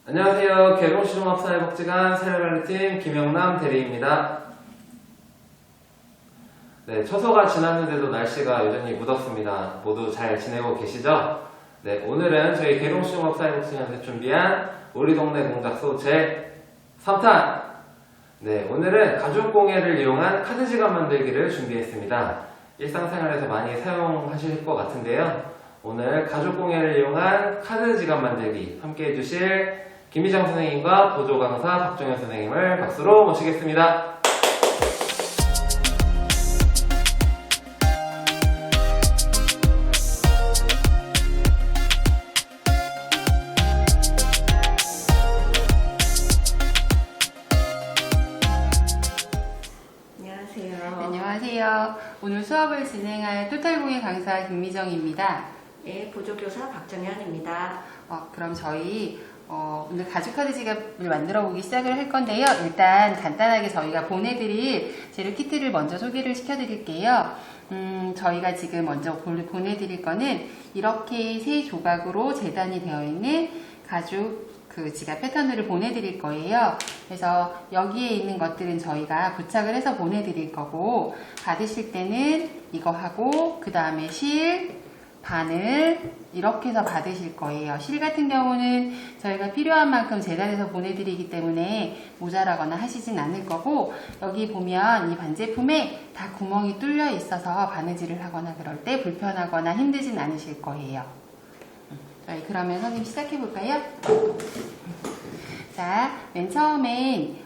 안녕하세요. 개롱실용업사회복지관 사회관리팀 김영남 대리입니다. 네, 처서가 지났는데도 날씨가 여전히 무덥습니다. 모두 잘 지내고 계시죠? 네, 오늘은 저희 개롱실용업사회복지관에서 준비한 우리 동네 공작소 제 3탄! 네, 오늘은 가죽공예를 이용한 카드 지갑 만들기를 준비했습니다. 일상생활에서 많이 사용하실 것 같은데요. 오늘 가죽공예를 이용한 카드 지갑 만들기 함께 해주실 김희정 선생님과 보조 강사 박종현 선생님을 박수로 모시겠습니다. 안녕하세요. 안녕하세요. 오늘 수업을 진행할 토탈공예 강사 김미정입니다. 네, 보조교사 박정현입니다. 그럼 저희 오늘 가죽카드 지갑을 만들어 보기 시작을 할 건데요. 일단 간단하게 저희가 보내드릴 재료 키트를 먼저 소개를 시켜드릴게요. 저희가 지금 먼저 보내드릴 거는 이렇게 세 조각으로 재단이 되어 있는 가죽 지갑 패턴을 보내드릴 거예요. 그래서 여기에 있는 것들은 저희가 부착을 해서 보내드릴 거고, 받으실 때는 이거 하고 그 다음에 실, 바늘 이렇게 해서 받으실 거예요. 실 같은 경우는 저희가 필요한 만큼 재단해서 보내드리기 때문에 모자라거나 하시진 않을 거고, 여기 보면 이 반제품에 다 구멍이 뚫려 있어서 바느질을 하거나 그럴 때 불편하거나 힘들진 않으실 거예요. 그러면 선생님 시작해 볼까요? 자, 맨 처음엔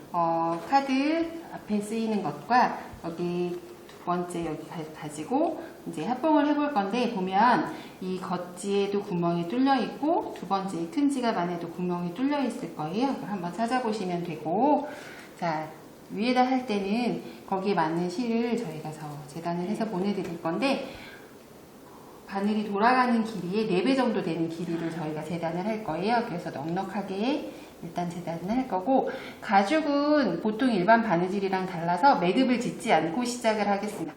카드 앞에 쓰이는 것과 여기 두 번째 여기 가지고 이제 합봉을 해볼 건데, 보면 이 겉지에도 구멍이 뚫려 있고 두 번째 큰 지갑 안에도 구멍이 뚫려 있을 거예요. 한번 찾아보시면 되고, 자, 위에다 할 때는 거기에 맞는 실을 저희가 재단을 해서 보내드릴 건데, 바늘이 돌아가는 길이의 4배 정도 되는 길이를 저희가 재단을 할 거예요. 그래서 넉넉하게 일단 재단을 할 거고, 가죽은 보통 일반 바느질이랑 달라서 매듭을 짓지 않고 시작을 하겠습니다.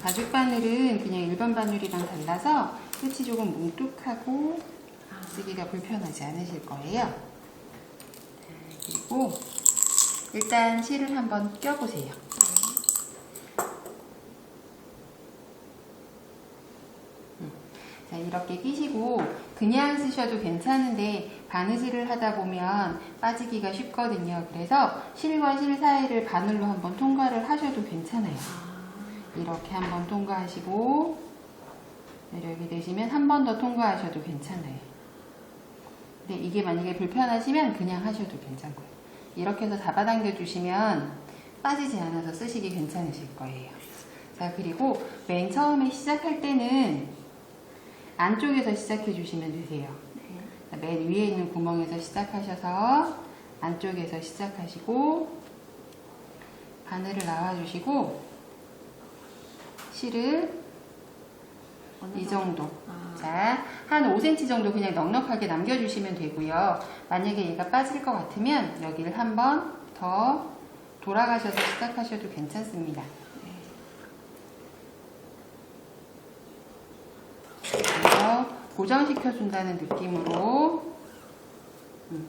가죽 바늘은 그냥 일반 바늘이랑 달라서 끝이 조금 뭉툭하고 쓰기가 불편하지 않으실 거예요. 그리고 일단 실을 한번 껴보세요. 자, 이렇게 끼시고 그냥 쓰셔도 괜찮은데 바느질을 하다 보면 빠지기가 쉽거든요. 그래서 실과 실 사이를 바늘로 한번 통과를 하셔도 괜찮아요. 이렇게 한번 통과하시고 이렇게 되시면 한 번 더 통과하셔도 괜찮아요. 근데 이게 만약에 불편하시면 그냥 하셔도 괜찮고요. 이렇게 해서 잡아당겨 주시면 빠지지 않아서 쓰시기 괜찮으실 거예요. 자, 그리고 맨 처음에 시작할 때는 안쪽에서 시작해 주시면 되세요. 네. 맨 위에 있는 구멍에서 시작하셔서 안쪽에서 시작하시고 바늘을 나와주시고 실을 이 정도, 자, 한 5cm 정도 그냥 넉넉하게 남겨주시면 되고요. 만약에 얘가 빠질 것 같으면 여기를 한 번 더 돌아가셔서 시작하셔도 괜찮습니다. 고정시켜준다는 느낌으로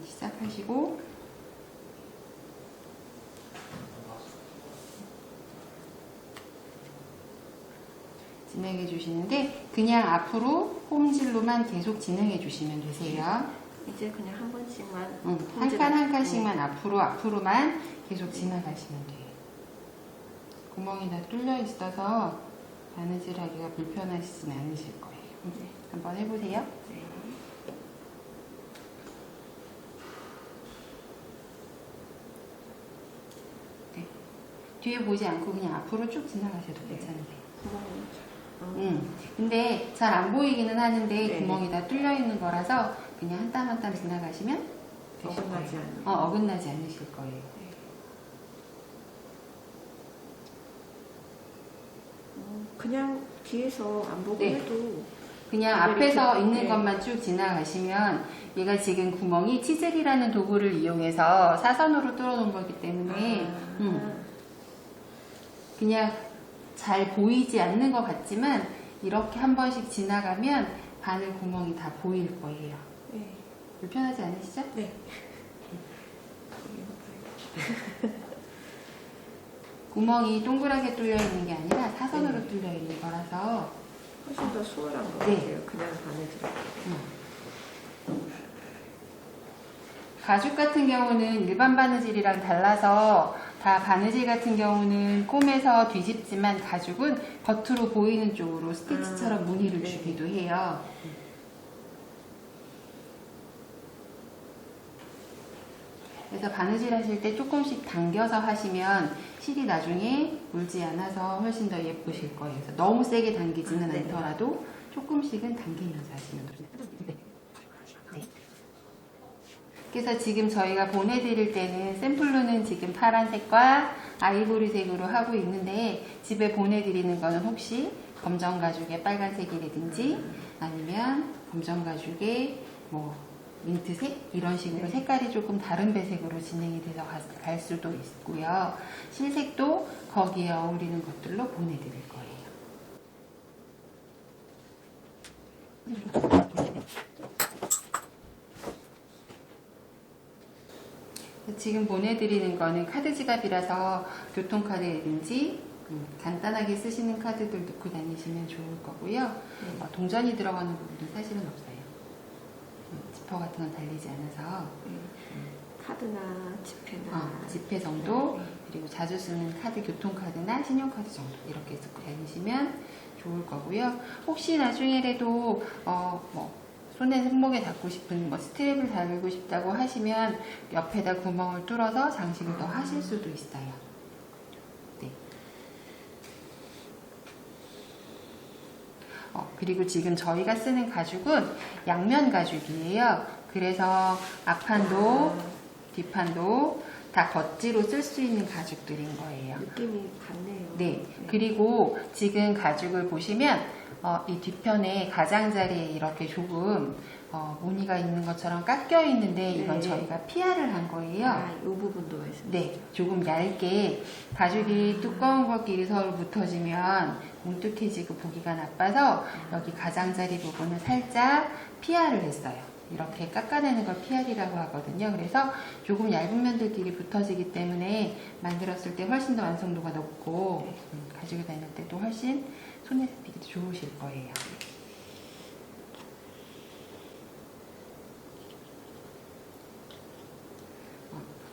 시작하시고, 진행해 주시는데 그냥 앞으로 홈질로만 계속 진행해 주시면 되세요. 이제 그냥 한 번씩만 한 칸 한 칸씩만 앞으로만 계속 지나가시면 돼요. 구멍이 다 뚫려 있어서 바느질 하기가 불편하시진 않으실 거예요. 한번 해보세요. 네. 뒤에 보지 않고 그냥 앞으로 쭉 지나가셔도 괜찮으세요. 근데 잘 안 보이기는 하는데 구멍이 다 뚫려 있는 거라서 그냥 한 땀 한 땀 지나가시면 되실 거예요. 어긋나지 않으실 거예요. 그냥 뒤에서 안 보고 해도 그냥 앞에서 있는 것만 쭉 지나가시면, 얘가 지금 구멍이 치젤이라는 도구를 이용해서 사선으로 뚫어 놓은 거기 때문에 그냥 잘 보이지 않는 것 같지만 이렇게 한 번씩 지나가면 바늘 구멍이 다 보일 거예요. 네. 불편하지 않으시죠? 네. 구멍이 동그랗게 뚫려 있는 게 아니라 사선으로 뚫려 있는 거라서 훨씬 더 수월한 것 네. 같아요. 그냥 바느질. 가죽 같은 경우는 일반 바느질이랑 달라서 다 바느질 같은 경우는 꿰매서 뒤집지만 가죽은 겉으로 보이는 쪽으로 스티치처럼 무늬를 네. 주기도 해요. 그래서 바느질 하실 때 조금씩 당겨서 하시면 실이 나중에 울지 않아서 훨씬 더 예쁘실 거예요. 그래서 너무 세게 당기지는 네. 않더라도 조금씩은 당기면서 하시면 돼요. 네. 그래서 지금 저희가 보내드릴 때는 샘플로는 지금 파란색과 아이보리색으로 하고 있는데 집에 보내드리는 거는 혹시 검정 가죽의 빨간색이라든지 아니면 검정 가죽의 뭐 민트색 이런 식으로 색깔이 조금 다른 배색으로 진행이 돼서 갈 수도 있고요. 실색도 거기에 어울리는 것들로 보내드릴 거예요. 지금 보내드리는 거는 카드 지갑이라서 교통카드라든지 간단하게 쓰시는 카드들 넣고 다니시면 좋을 거고요. 동전이 들어가는 부분은 사실은 없어요. 지퍼 같은 건 달리지 않아서 카드나 지폐나 지폐 정도 그리고 자주 쓰는 카드, 교통카드나 신용카드 정도 이렇게 쓰고 다니시면 좋을 거고요. 혹시 나중에라도 손에 손목에 닿고 싶은 스트랩을 달고 싶다고 하시면 옆에다 구멍을 뚫어서 장식을 더 하실 수도 있어요. 네. 그리고 지금 저희가 쓰는 가죽은 양면 가죽이에요. 그래서 앞판도 뒷판도 다 덧지로 쓸 수 있는 가죽들인 거예요. 느낌이 같네요. 네. 그리고 지금 가죽을 보시면 이 뒤편에 가장자리에 이렇게 조금 무늬가 있는 것처럼 깎여 있는데 이건 네. 저희가 피아를 한 거예요. 이 부분도 말씀. 네, 조금 얇게 가죽이 두꺼운 것끼리 서로 붙어지면 뭉툭해지고 보기가 나빠서 여기 가장자리 부분을 살짝 피아를 했어요. 이렇게 깎아내는 걸 피아리라고 하거든요. 그래서 조금 얇은 면들끼리 붙어지기 때문에 만들었을 때 훨씬 더 완성도가 높고 가지고 다닐 때도 훨씬 손에 잡히기도 좋으실 거예요.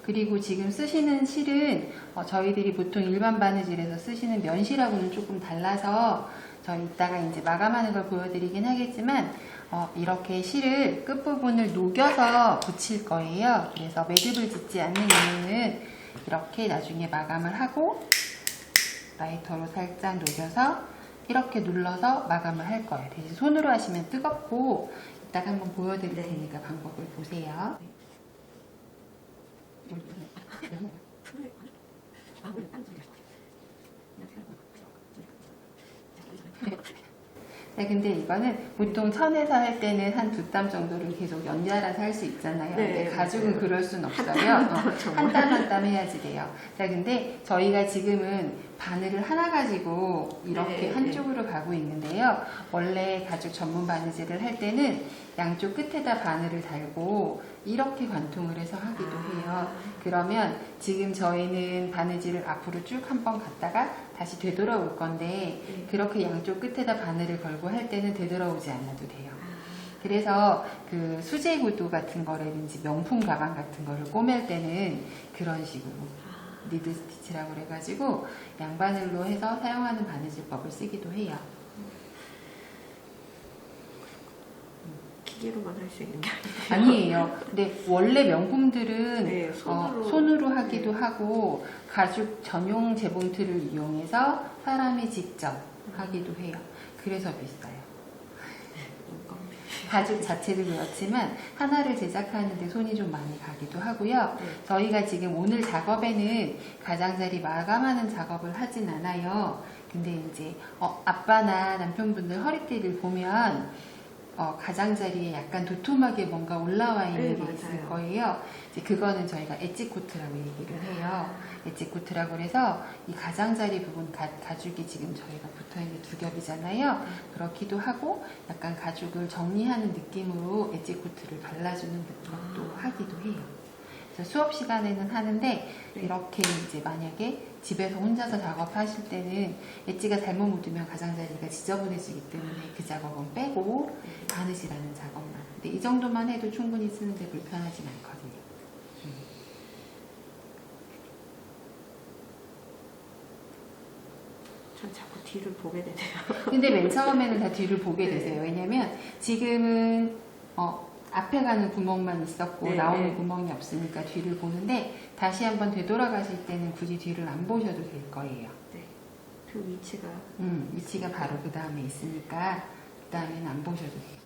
그리고 지금 쓰시는 실은 저희들이 보통 일반 바느질에서 쓰시는 면실하고는 조금 달라서 저희 이따가 이제 마감하는 걸 보여드리긴 하겠지만 이렇게 실을 끝부분을 녹여서 붙일 거예요. 그래서 매듭을 짓지 않는 이유는 이렇게 나중에 마감을 하고 라이터로 살짝 녹여서 이렇게 눌러서 마감을 할 거예요. 대신 손으로 하시면 뜨겁고 이따가 한번 보여드릴 테니까 방법을 보세요. 네, 근데 이거는 보통 천에서 할 때는 한 두 땀 정도를 계속 연달아서 할 수 있잖아요. 네, 근데 가죽은 맞아요. 그럴 순 없어요. 한 땀 한 땀 해야지 돼요. 자, 근데 저희가 지금은 바늘을 하나 가지고 이렇게 네, 한쪽으로 가고 있는데요. 원래 가죽 전문 바느질을 할 때는 양쪽 끝에다 바늘을 달고 이렇게 관통을 해서 하기도 해요. 그러면 지금 저희는 바느질을 앞으로 쭉 한번 갔다가 다시 되돌아올 건데 그렇게 양쪽 끝에다 바늘을 걸고 할 때는 되돌아오지 않아도 돼요. 그래서 그 수제 구두 같은 거라든지 명품 가방 같은 거를 꼬맬 때는 그런 식으로 니드 스티치라고 그래가지고 양바늘로 해서 사용하는 바느질법을 쓰기도 해요. 기계로만 할 수 있는 게 아니에요. 근데 원래 명품들은 네, 손으로 하기도 하고 가죽 전용 재봉틀을 이용해서 사람이 직접 하기도 해요. 그래서 비싸요. 가죽 자체도 그렇지만 하나를 제작하는데 손이 좀 많이 가기도 하고요. 저희가 지금 오늘 작업에는 가장자리 마감하는 작업을 하진 않아요. 근데 이제 아빠나 남편분들 허리띠를 보면 가장자리에 약간 도톰하게 뭔가 올라와 있는 네, 게 있을 맞아요. 거예요. 이제 그거는 저희가 엣지 코트라고 얘기를 해요. 엣지 코트라고 해서 이 가장자리 부분 가죽이 지금 저희가 붙어 있는 두 겹이잖아요. 그렇기도 하고 약간 가죽을 정리하는 느낌으로 엣지 코트를 발라주는 것도 하기도 해요. 그래서 수업 시간에는 하는데 이렇게 이제 만약에 집에서 혼자서 작업하실 때는 엣지가 잘못 묻으면 가장자리가 지저분해지기 때문에 그 작업은 빼고 바느질하는 작업만. 근데 이 정도만 해도 충분히 쓰는데 불편하진 않거든요. 전 자꾸 뒤를 보게 되네요. 근데 맨 처음에는 다 뒤를 보게 되세요. 왜냐면 지금은 앞에 가는 구멍만 있었고 네, 나오는 네. 구멍이 없으니까 뒤를 보는데 다시 한번 되돌아가실 때는 굳이 뒤를 안 보셔도 될 거예요. 네. 그 위치가 위치가 바로 그 다음에 있으니까 그 다음에는 안 보셔도 돼요.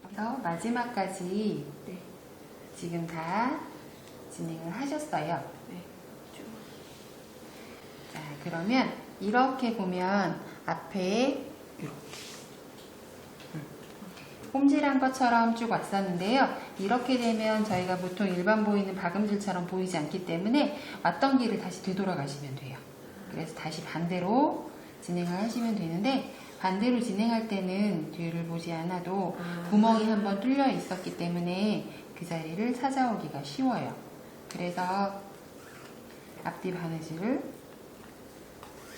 그래서 마지막까지 네. 지금 다 진행을 하셨어요. 네. 쭉. 자, 그러면 이렇게 보면 앞에 이렇게 홈질한 것처럼 쭉 왔었는데요. 이렇게 되면 저희가 보통 일반 보이는 박음질처럼 보이지 않기 때문에 왔던 길을 다시 되돌아가시면 돼요. 그래서 다시 반대로 진행을 하시면 되는데 반대로 진행할 때는 뒤를 보지 않아도 구멍이 한번 뚫려 있었기 때문에 그 자리를 찾아오기가 쉬워요. 그래서 앞뒤 바느질을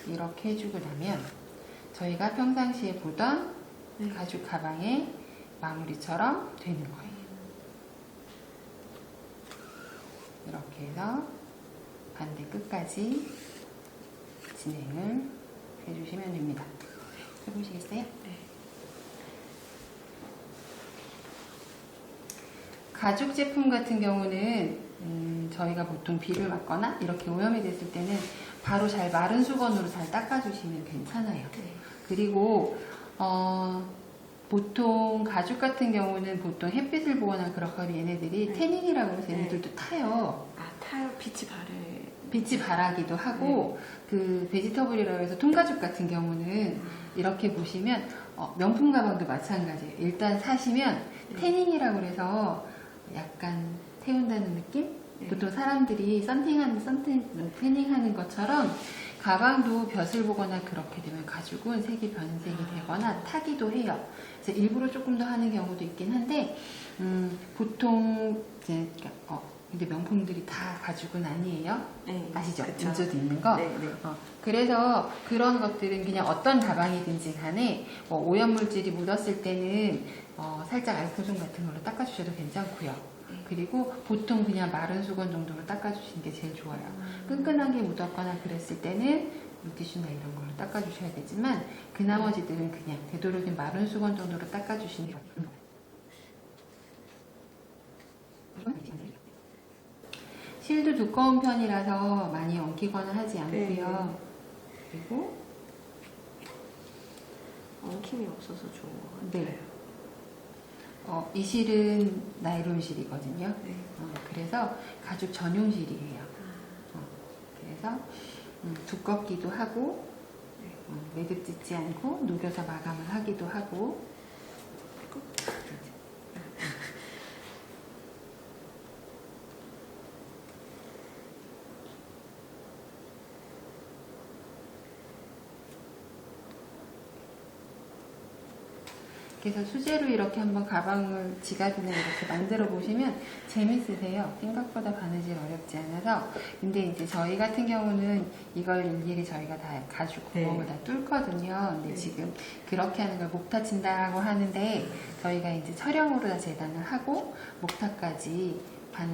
이렇게 해주고 나면 저희가 평상시에 보던 네. 가죽 가방의 마무리처럼 되는 거예요. 이렇게 해서 반대 끝까지 진행을 해주시면 됩니다. 해보시겠어요? 네. 가죽 제품 같은 경우는 저희가 보통 비를 맞거나 이렇게 오염이 됐을 때는 바로 잘 마른 수건으로 잘 닦아주시면 괜찮아요. 네. 그리고 보통 가죽 같은 경우는 보통 햇빛을 보거나 그렇고 얘네들이 네. 태닝이라고 해서 네. 얘네들도 타요. 아, 타요. 빛이 바래. 빛이 바라기도 하고 그 베지터블이라고 해서 통가죽 같은 경우는 이렇게 보시면 명품 가방도 마찬가지예요. 일단 사시면 네. 태닝이라고 해서 약간 태운다는 느낌? 네. 보통 사람들이 태닝하는 것처럼 가방도 볕을 보거나 그렇게 되면 가죽은 색이 변색이 되거나 타기도 해요. 그래서 일부러 조금 더 하는 경우도 있긴 한데 보통 이제 근데 명품들이 다 가죽은 아니에요. 네. 아시죠? 그쵸. 인조도 있는 거. 네, 네. 그래서 그런 것들은 그냥 어떤 가방이든지 간에 오염물질이 묻었을 때는 살짝 알코올 같은 걸로 닦아주셔도 괜찮고요. 네. 그리고 보통 그냥 마른 수건 정도로 닦아주시는 게 제일 좋아요. 끈끈한 게 묻었거나 그랬을 때는 물티슈나 이런 걸로 닦아주셔야 되지만 그 나머지들은 그냥 되도록이면 마른 수건 정도로 닦아주시는 게 좋아요. 실도 두꺼운 편이라서 많이 엉키거나 하지 않고요. 그리고 엉킴이 없어서 좋은 것 같아요. 네. 이 실은 나일론 실이거든요. 네. 그래서 가죽 전용 실이에요. 그래서 두껍기도 하고 매듭 짓지 않고 녹여서 마감을 하기도 하고 그래서 수제로 이렇게 한번 가방을 지갑이나 이렇게 만들어 보시면 재밌으세요. 생각보다 바느질 어렵지 않아서. 근데 이제 저희 같은 경우는 이걸 일일이 저희가 다 가죽 구멍을 다 뚫거든요. 근데 지금 그렇게 하는 걸 목타친다라고 하는데 저희가 이제 촬영으로 다 재단을 하고 목타까지 다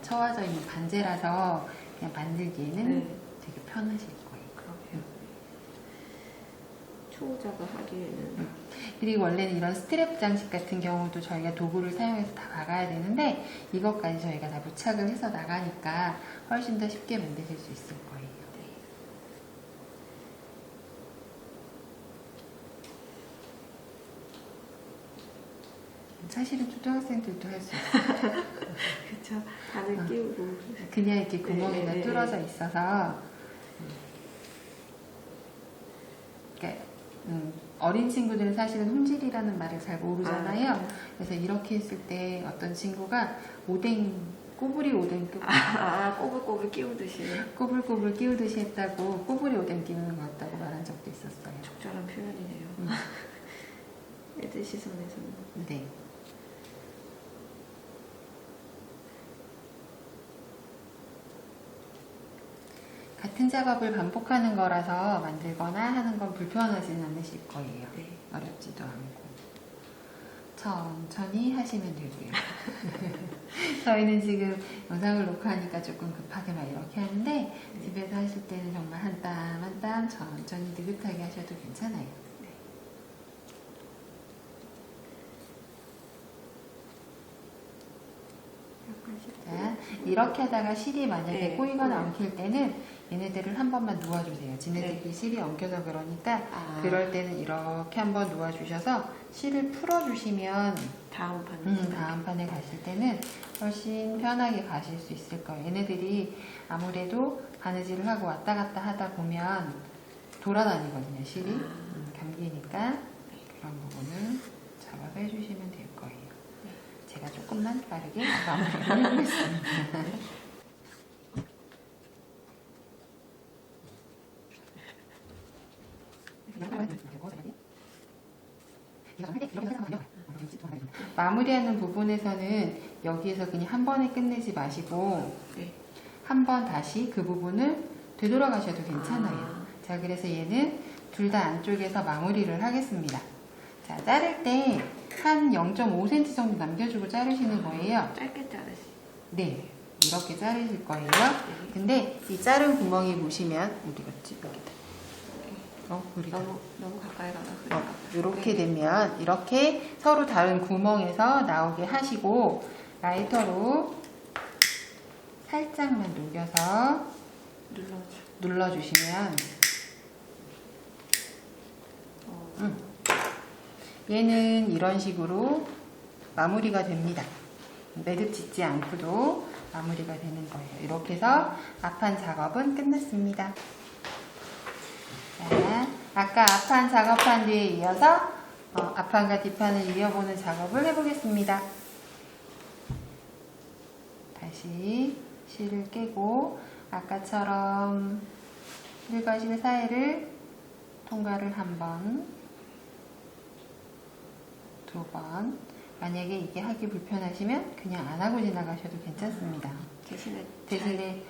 쳐와져 있는 반재라서 그냥 만들기에는 되게 편하실 거예요. 그러게요. 초보자가 하기에는 그리고 원래는 이런 스트랩 장식 같은 경우도 저희가 도구를 사용해서 다 박아야 되는데 이것까지 저희가 다 부착을 해서 나가니까 훨씬 더 쉽게 만드실 수 있을 거예요. 사실은 초등학생들도 할 수 있어요. 그쵸. 바늘 끼우고 그냥 이렇게 구멍이 다 뚫어져 있어서 어린 친구들은 사실은 홈질이라는 말을 잘 모르잖아요. 아, 그래서 이렇게 했을 때 어떤 친구가 오뎅, 꼬부리 오뎅 꼬불꼬불 끼우듯이 꼬불꼬불 끼우듯이 했다고 꼬부리 오뎅 끼우는 것 같다고 말한 적도 있었어요. 적절한 표현이네요. 애들 시선에서는. 네. 같은 작업을 반복하는 거라서 만들거나 하는 건 불편하지는 않으실 거예요. 네. 어렵지도 않고. 천천히 하시면 되고요. 저희는 지금 영상을 녹화하니까 조금 급하게 막 이렇게 하는데 집에서 하실 때는 정말 한 땀 한 땀 천천히 느긋하게 하셔도 괜찮아요. 자, 이렇게 하다가 실이 만약에 네, 꼬이거나 꼬여요. 엉킬 때는 얘네들을 한 번만 누워주세요. 지네들끼리 실이 엉켜서 그러니까 그럴 때는 이렇게 한번 누워주셔서 실을 풀어주시면 다음 판. 다음 판에 가실 때는 훨씬 편하게 가실 수 있을 거예요. 얘네들이 아무래도 바느질을 하고 왔다 갔다 하다 보면 돌아다니거든요, 실이. 감기니까 그런 부분을 작업해 주시면 될 거예요. 제가 조금만 빠르게 마무리를 해보겠습니다. 마무리하는 부분에서는 여기에서 그냥 한 번에 끝내지 마시고 네. 한 번 다시 그 부분을 되돌아가셔도 괜찮아요. 자, 그래서 얘는 둘 다 안쪽에서 마무리를 하겠습니다. 자, 자를 때 한 0.5cm 정도 남겨주고 자르시는 거예요. 짧게 자르시. 네, 이렇게 자르실 거예요. 근데 이 자른 구멍이 보시면 어디 갔지? 여기다. 우리가 너무 가까이 가다 흐리다. 이렇게 되면 이렇게 서로 다른 구멍에서 나오게 하시고 라이터로 살짝만 녹여서 눌러주시면 얘는 이런 식으로 마무리가 됩니다. 매듭 짓지 않고도 마무리가 되는 거예요. 이렇게 해서 앞판 작업은 끝났습니다. 자, 아까 앞판 작업한 뒤에 이어서 앞판과 뒷판을 이어보는 작업을 해보겠습니다. 다시 실을 깨고 아까처럼 실과 실 사이를 통과를 한 번, 두 번. 만약에 이게 하기 불편하시면 그냥 안 하고 지나가셔도 괜찮습니다. 대신에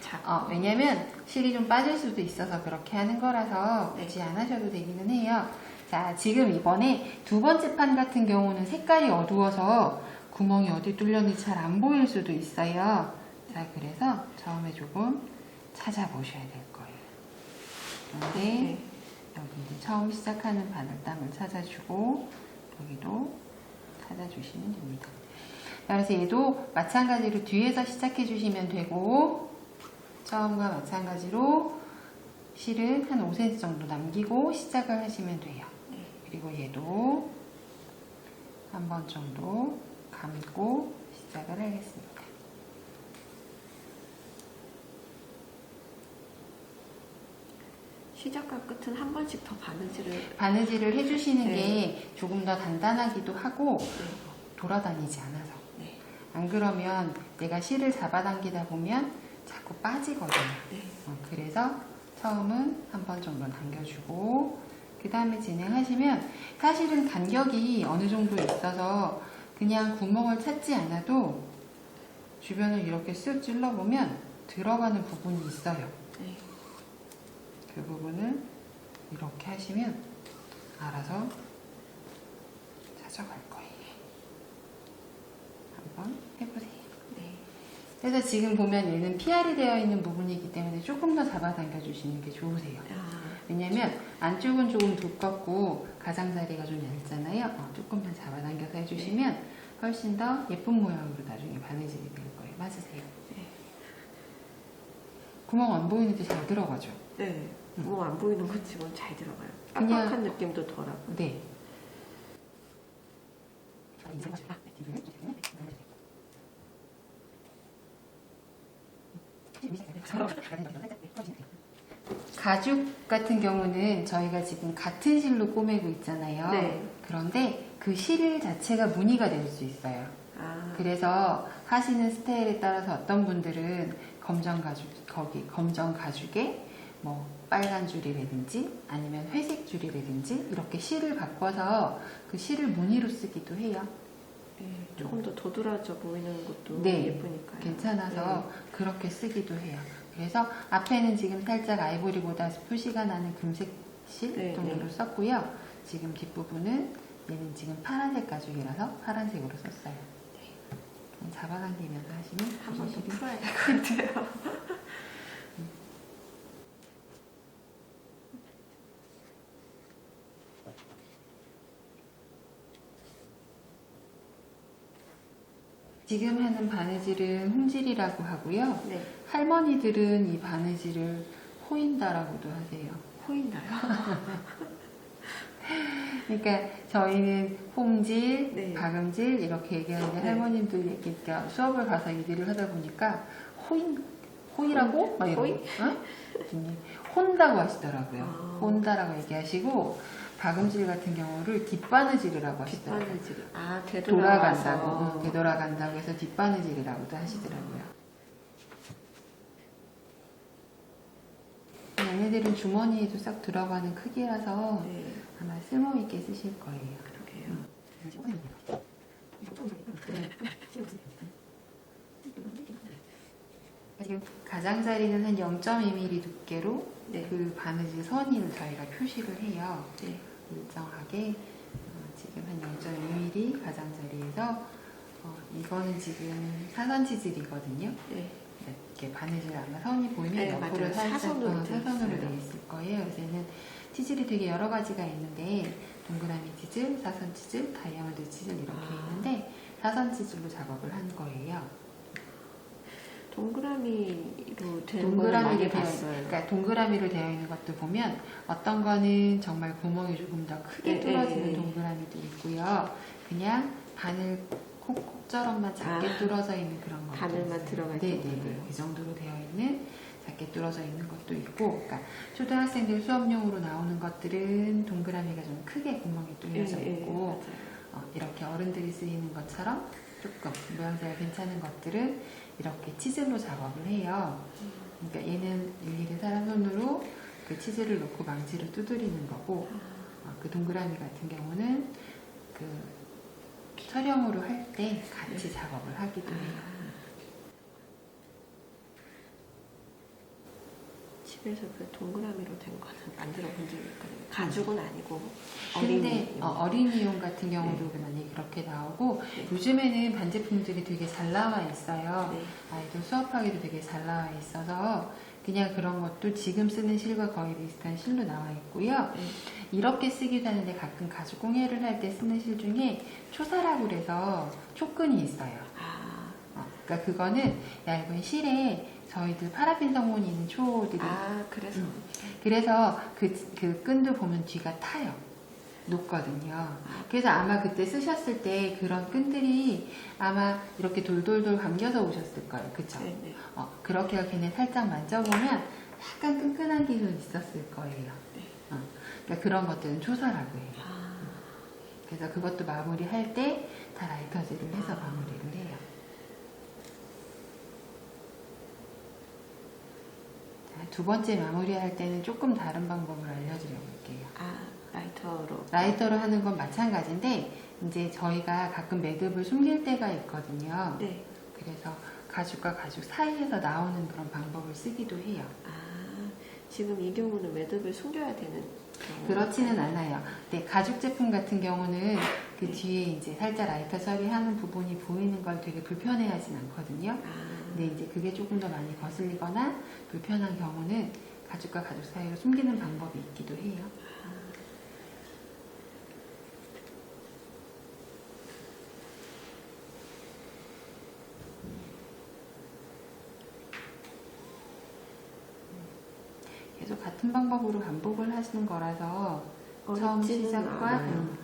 왜냐면 실이 좀 빠질 수도 있어서 그렇게 하는 거라서 굳이 안 하셔도 되기는 해요. 자, 지금 이번에 두 번째 판 같은 경우는 색깔이 어두워서 구멍이 어디 뚫렸는지 잘 안 보일 수도 있어요. 자, 그래서 처음에 조금 찾아보셔야 될 거예요. 그런데 여기 이제 처음 시작하는 바늘땀을 찾아주고 여기도 찾아주시면 됩니다. 그래서 얘도 마찬가지로 뒤에서 시작해 주시면 되고 처음과 마찬가지로 실은 한 5cm 정도 남기고 시작을 하시면 돼요. 그리고 얘도 한 번 정도 감고 시작을 하겠습니다. 시작과 끝은 한 번씩 더 바느질을 해주시는 게 조금 더 단단하기도 하고 네. 돌아다니지 않아서. 네. 안 그러면 내가 실을 잡아당기다 보면 자꾸 빠지거든요. 네. 그래서 처음은 한 번 정도 남겨주고 그 다음에 진행하시면 사실은 간격이 어느 정도 있어서 그냥 구멍을 찾지 않아도 주변을 이렇게 쓱 찔러보면 들어가는 부분이 있어요. 네. 그 부분을 이렇게 하시면 알아서 찾아갈 거예요. 한번 해보세요. 네. 그래서 지금 보면 얘는 PR이 되어 있는 부분이기 때문에 조금 더 잡아당겨 주시는 게 좋으세요. 왜냐면 안쪽은 조금 두껍고 가장자리가 좀 얇잖아요. 조금만 잡아당겨서 해주시면 훨씬 더 예쁜 모양으로 나중에 바느질이 될 거예요. 맞으세요? 네. 구멍 안 보이는데 잘 들어가죠? 네. 뭐 안 보이는 것 치고는 잘 들어가요. 그냥- 빡빡한 느낌도 덜하고. 네. 가죽 같은 경우는 저희가 지금 같은 실로 꼬매고 있잖아요. 네. 그런데 그 실 자체가 무늬가 될 수 있어요. 아, 그래서 하시는 스타일에 따라서 어떤 분들은 검정 가죽에 뭐 빨간 줄이라든지 아니면 회색 줄이라든지 이렇게 실을 바꿔서 그 실을 무늬로 쓰기도 해요. 네, 조금 더 도드라져 보이는 것도 네, 예쁘니까요. 괜찮아서 그렇게 쓰기도 해요. 그래서 앞에는 지금 살짝 아이보리보다 표시가 나는 금색 실 네, 정도로 네. 썼고요. 지금 뒷부분은 얘는 지금 파란색 가죽이라서 파란색으로 썼어요. 잡아당기면서 하시면 한 번 더 가죽실이 풀어야 될 것 같아요. 지금 하는 바느질은 홍질이라고 하고요. 네, 할머니들은 이 바느질을 호인다라고도 하세요. 보이나요? 그러니까 저희는 홍질, 네. 박음질 이렇게 얘기하는데 네. 할머님들이 그러니까 수업을 가서 얘기를 하다 보니까 호이라고? 막 이러고 호이? 응? 혼다고 하시더라고요. 아. 혼다라고 얘기하시고 박음질 같은 경우를 뒷바느질이라고 하시더라고요. 뒷바느질. 아, 돌아간다고, 되돌아간다고 해서 뒷바느질이라고도 하시더라고요. 얘네들은 주머니에도 싹 들어가는 크기라서 네, 아마 쓸모있게 쓰실 거예요. 그러게요. 지금 가장자리는 한 0.2mm 두께로 네. 그 바느질 선을 저희가 표시를 해요. 네. 일정하게 지금 한 0.2mm 가장자리에서 이거는 지금 사선 치질이거든요. 네. 이렇게 바느질 아마 선이 보이면 네, 옆으로 맞아요. 살짝 사선으로 돼 사선으로 있어요. 되어 있을 거예요. 그래서 얘는 치질이 되게 여러 가지가 있는데 동그라미 치질, 사선 치질, 다이아몬드 치질 이렇게 있는데 사선 치질로 작업을 한 거예요. 동그라미로 된 거는 동그라미로 많이 되어 봤어요. 그러니까 동그라미로 되어 있는 것도 보면 어떤 거는 정말 구멍이 조금 더 크게 네, 뚫어지는 네, 네. 동그라미도 있고요. 그냥 바늘 콕콕처럼만 작게 아, 뚫어져 있는 그런 것도 바늘만 있어요. 들어가 있는 네네네. 거군요. 그 정도로 되어 있는 작게 뚫어져 있는 것도 있고, 그러니까 초등학생들 수업용으로 나오는 것들은 동그라미가 좀 크게 구멍이 뚫려져 네, 네, 있고, 맞아요. 이렇게 어른들이 쓰이는 것처럼 조금 모양새가 괜찮은 것들은 이렇게 치질로 작업을 해요. 그러니까 얘는 일일이 사람 손으로 그 치질을 놓고 망치로 두드리는 거고, 그 동그라미 같은 경우는 그 촬영으로 할 때 같이 작업을 하기도 해요. 집에서 그 동그라미로 된 거는 만들어 본 적이 있거든요. 가죽은 아니고 근데 어린이. 어린이용 같은 경우도 많이 그렇게 나오고 네. 요즘에는 반제품들이 되게 잘 나와 있어요. 네. 아이들 수업하기도 되게 잘 나와 있어서 그냥 그런 것도 지금 쓰는 실과 거의 비슷한 실로 나와 있고요. 네. 이렇게 쓰기도 하는데 가끔 가죽 공예를 할 때 쓰는 실 중에 초사라고 그래서 초끈이 있어요. 아, 그러니까 그거는 얇은 실에 저희들 파라핀 성분이 있는 초들이 그래서 그래서 그 끈도 보면 뒤가 타요. 녹거든요. 그래서 아마 그때 쓰셨을 때 그런 끈들이 아마 이렇게 돌돌돌 감겨서 오셨을 거예요. 그쵸? 네, 네. 그렇게 해서 걔네 살짝 만져보면 약간 끈끈한 기는 있었을 거예요. 네. 그러니까 그런 것들은 초사라고 해요. 아, 그래서 그것도 마무리할 때 다 라이터질을 해서 마무리를 해요. 자, 두 번째 마무리할 때는 조금 다른 방법을 알려드려 볼게요. 라이터로. 라이터로 하는 건 마찬가지인데 이제 저희가 가끔 매듭을 숨길 때가 있거든요. 네. 그래서 가죽과 가죽 사이에서 나오는 그런 방법을 쓰기도 해요. 지금 이 경우는 매듭을 숨겨야 되는 경우. 그렇지는 않아요. 네, 가죽 제품 같은 경우는 그 뒤에 이제 살짝 라이터 처리하는 부분이 보이는 걸 되게 불편해하진 않거든요. 근데 이제 그게 조금 더 많이 거슬리거나 불편한 경우는 가죽과 가죽 사이로 숨기는 방법이 있기도 해요. 계속 같은 방법으로 반복을 하시는 거라서 처음 어렵지는 시작과 않아요.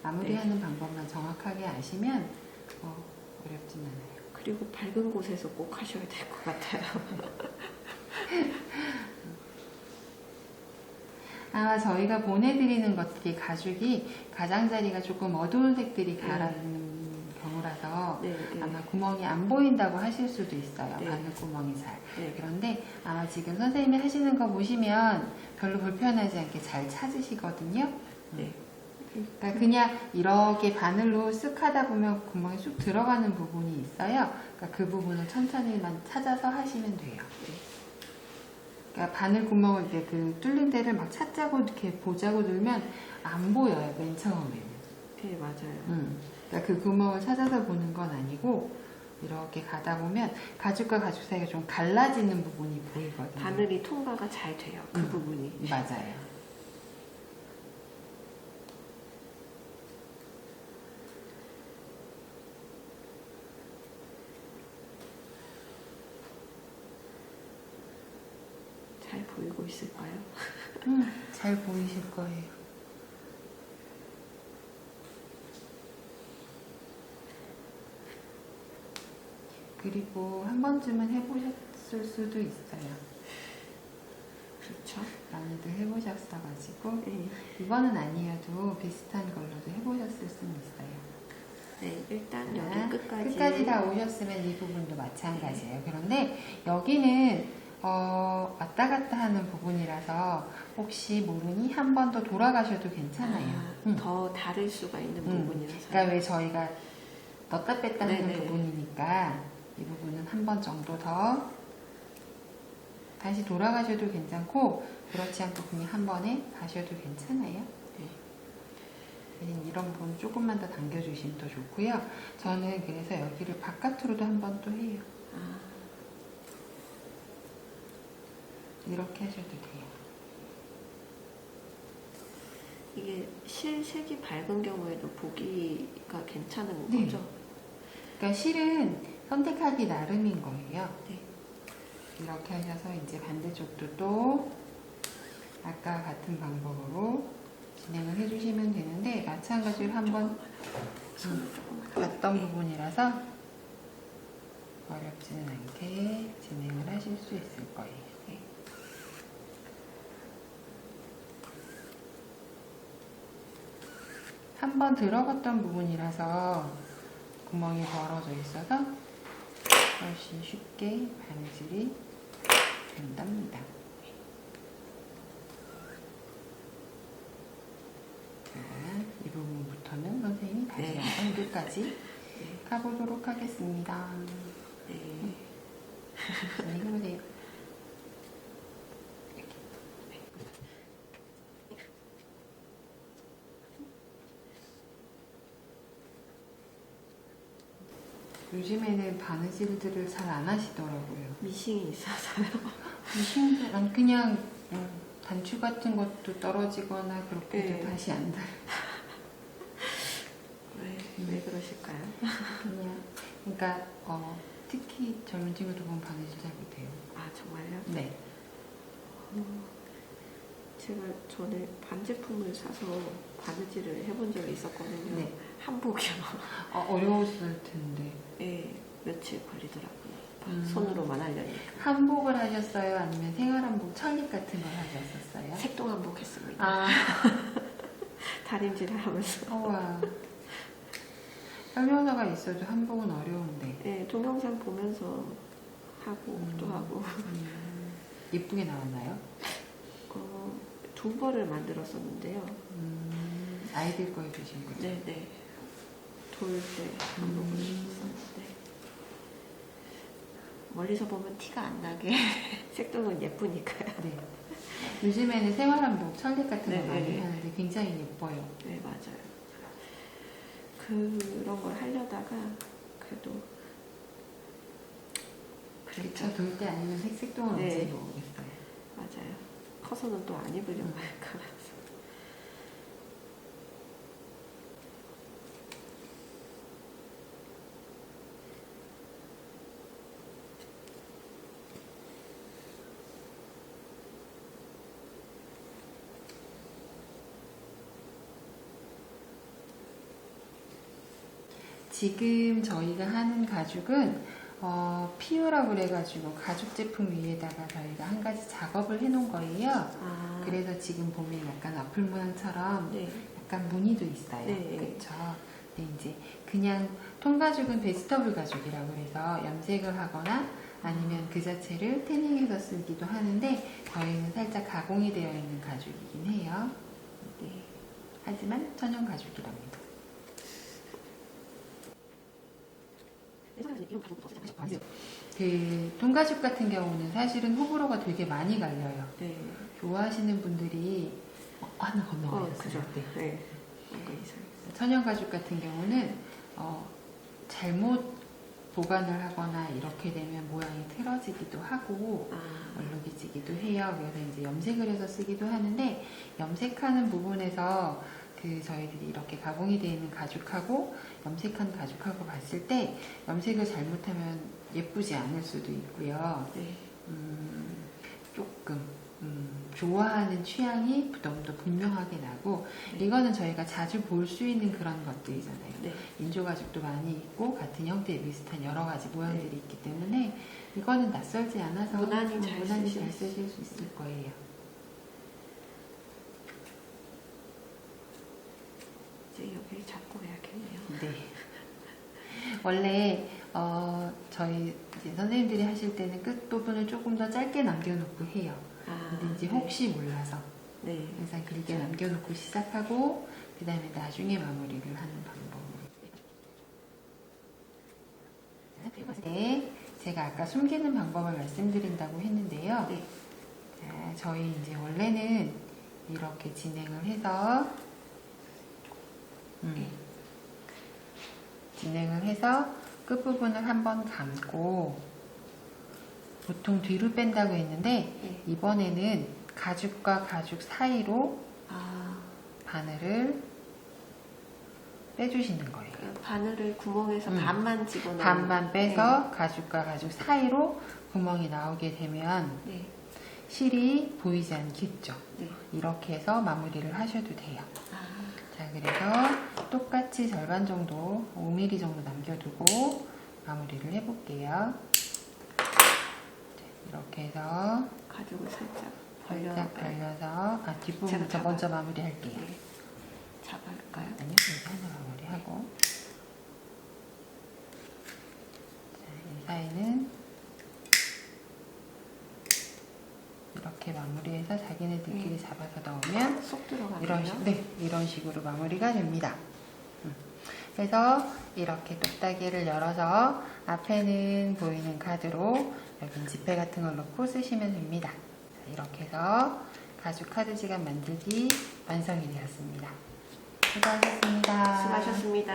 마무리하는 방법만 정확하게 아시면 어렵진 않아요. 그리고 밝은 곳에서 꼭 하셔야 될 것 같아요. 아마 저희가 보내드리는 것들이 가죽이 가장자리가 조금 어두운 색들이 갈아있는 경우라서 네, 네. 아마 구멍이 안 보인다고 하실 수도 있어요. 네. 바늘 구멍이 잘. 네. 그런데 아마 지금 선생님이 하시는 거 보시면 별로 불편하지 않게 잘 찾으시거든요. 네. 그러니까 그냥 이렇게 바늘로 쓱 하다 보면 구멍이 쑥 들어가는 부분이 있어요. 그러니까 그 부분을 천천히만 찾아서 하시면 돼요. 그러니까 바늘 구멍을 이렇게 그 뚫린 데를 막 찾자고 이렇게 보자고 들면 안 보여요, 맨 처음에는. 네, 맞아요. 그러니까 그 구멍을 찾아서 보는 건 아니고 이렇게 가다 보면 가죽과 가죽 사이가 좀 갈라지는 부분이 보이거든요. 바늘이 통과가 잘 돼요. 그 부분이. 맞아요. 잘 보이고 있을까요? 잘 보이실 거예요. 그리고 한 번쯤은 해보셨을 수도 있어요. 그렇죠. 많이들 해보셨어가지고 네. 이거는 아니어도 비슷한 걸로도 해보셨을 수는 있어요. 네, 일단 자, 여기 끝까지 다 오셨으면 이 부분도 마찬가지예요. 그런데 여기는 왔다 갔다 하는 부분이라서 혹시 모르니 한 번 더 돌아가셔도 괜찮아요. 더 다를 수가 있는 부분이라서. 그러니까 왜 저희가 넣다 뺐다 하는 네네. 부분이니까 이 부분은 한 번 정도 더 다시 돌아가셔도 괜찮고 그렇지 않고 그냥 한 번에 가셔도 괜찮아요. 네. 대신 이런 부분 조금만 더 당겨주시면 더 좋고요. 저는 그래서 여기를 바깥으로도 한 번 또 해요. 아, 이렇게 하셔도 돼요. 이게 실색이 밝은 경우에도 보기가 괜찮은 네. 거죠? 그러니까 실은 선택하기 나름인 거예요. 네. 이렇게 하셔서 이제 반대쪽도 또 아까 같은 방법으로 진행을 해주시면 되는데 마찬가지로 한번 손을 조금만 봤던 부분이라서 어렵지는 않게 진행을 하실 수 있을 거예요. 네. 한 번 들어갔던 부분이라서 구멍이 벌어져 있어서 훨씬 쉽게 바느질이 된답니다. 자, 이 부분부터는 선생님이 다시 네. 한번 끝까지 네. 가보도록 하겠습니다. 네. 진행해보세요. 요즘에는 바느질들을 잘 안 하시더라고요. 미싱이 있어서요. 난 그냥 단추 같은 것도 떨어지거나 그렇게 네. 해도 다시 안 닿아요. 왜 그러실까요? 그냥 그러니까 특히 젊은 친구들 보면 바느질 잘 못해요. 아, 정말요? 네. 제가 전에 반제품을 사서 바느질을 해본 적이 있었거든요. 네. 한복이요. 어려웠을 텐데. 네, 며칠 걸리더라고요. 손으로만 하려니까. 한복을 하셨어요? 아니면 생활한복, 천립 같은 걸 하셨었어요? 색동 한복 했습니다. 아, 다림질을 하면서. 와. 설명서가 있어도 한복은 어려운데. 네, 동영상 보면서 하고 또 하고. 예쁘게 나왔나요? 두 벌을 만들었었는데요. 아이들 거 해주신 거죠? 네네. 돌 때 한복을 입었었는데 멀리서 보면 티가 안 나게 색동은 예쁘니까요. 네. 요즘에는 생활한복, 천립 같은 거 네, 많이 네. 하는데 굉장히 예뻐요. 네, 맞아요. 그런 걸 하려다가 그래도 그렇죠. 돌 때 아니면 색동은 네. 언제 입어보겠어요? 맞아요. 커서는 또 안 입으려고 할까 봐서. 지금 저희가 하는 가죽은 피유라고 그래가지고 가죽 제품 위에다가 저희가 한 가지 작업을 해놓은 거예요. 아, 그래서 지금 보면 약간 와플 모양처럼 네. 약간 무늬도 있어요. 네. 그렇죠. 근데 이제 그냥 통가죽은 베지터블 가죽이라고 해서 염색을 하거나 아니면 그 자체를 태닝해서 쓰기도 하는데 저희는 살짝 가공이 되어 있는 가죽이긴 해요. 네. 하지만 천연 가죽이랍니다. 그 통가죽 같은 경우는 사실은 호불호가 되게 많이 갈려요. 네. 좋아하시는 분들이 하나 건너가셨어요. 그죠. 네. 네. 뭔가 이상해. 천연 가죽 같은 경우는 잘못 보관을 하거나 이렇게 되면 모양이 틀어지기도 하고 얼룩이지기도 해요. 그래서 이제 염색을 해서 쓰기도 하는데 염색하는 부분에서 그 저희들이 이렇게 가공이 되어 있는 가죽하고 염색한 가죽하고 봤을 때 염색을 잘못하면 예쁘지 않을 수도 있고요. 네. 조금 좋아하는 취향이 좀 더 분명하게 나고 이거는 저희가 자주 볼 수 있는 그런 것들이잖아요. 네. 인조 가죽도 많이 있고 같은 형태에 비슷한 여러 가지 모양들이 있기 때문에 이거는 낯설지 않아서 무난히 잘 쓰실 쓰실 수 있을 거예요. 이제 여기 잡고 해야겠네요. 네. 원래 저희 이제 선생님들이 하실 때는 끝 부분을 조금 더 짧게 남겨놓고 해요. 근데 이제 혹시 몰라서 네. 항상 길게 남겨놓고 시작하고 그 다음에 나중에 마무리를 하는 방법을. 네, 제가 아까 숨기는 방법을 말씀드린다고 했는데요. 네. 자, 저희 이제 원래는 이렇게 진행을 해서 진행을 해서 끝부분을 한번 감고 보통 뒤로 뺀다고 했는데 네. 이번에는 가죽과 가죽 사이로 바늘을 빼주시는 거예요. 그 바늘을 구멍에서 반만 집어넣는 반만 빼서 가죽과 가죽 사이로 구멍이 나오게 되면 네. 실이 보이지 않겠죠. 네. 이렇게 해서 마무리를 하셔도 돼요. 자, 그래서 똑같이 절반 정도, 5mm 정도 남겨두고 마무리를 해볼게요. 자, 이렇게 해서 가죽을 살짝 벌려서 뒷부분부터 제가 먼저 마무리할게요. 네. 잡아볼까요? 아니요, 여기 하나 마무리하고 자, 이 사이는 이렇게 마무리해서 자기네들끼리 잡아서 넣으면 쏙 들어가네요. 이런 식으로 마무리가 됩니다. 그래서 이렇게 똑딱이를 열어서 앞에는 보이는 카드로 여긴 지폐 같은 걸 넣고 쓰시면 됩니다. 자, 이렇게 해서 가죽 카드 지갑 만들기 완성이 되었습니다. 수고하셨습니다. 수고하셨습니다.